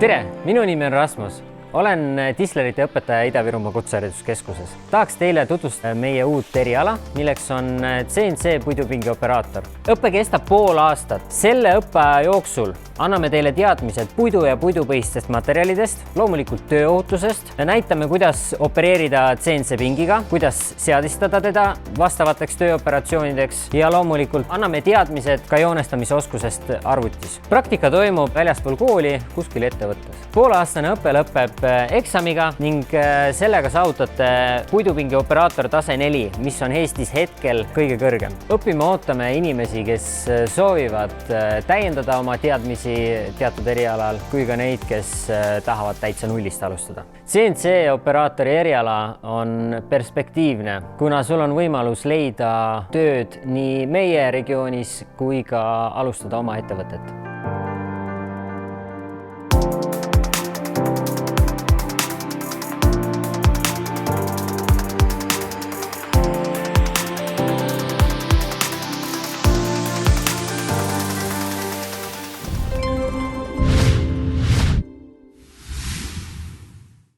Tere, minu nimi on Rasmus. Olen tislerite õpetaja Ida-Virumaa Kutsehariduskeskuses. Tahaks teile tutvustada meie uut eriala, milleks on CNC puidupingi operaator. Õpe kestab pool aastat. Selle õppeaja jooksul anname teile teadmised puidu ja puidupõhistest materjalidest, loomulikult tööohutusest. Näitame, kuidas opereerida CNC pingiga, kuidas seadistada teda vastavateks tööoperatsioonideks ja loomulikult anname teadmised ka joonestamise oskusest arvutis. Praktika toimub väljaspool kooli kuskil ettevõttes. Poolaastane õpe lõpeb eksamiga ning sellega saavutate puidupingi operaator tase 4, mis on Eestis hetkel kõige kõrgem. Õppima ootame inimesi, kes soovivad täiendada oma teadmisi teatud erialal, kui ka neid, kes tahavad täitsa nullist alustada. CNC operaatori eriala on perspektiivne, kuna sul on võimalus leida tööd nii meie regioonis kui ka alustada oma ettevõtet.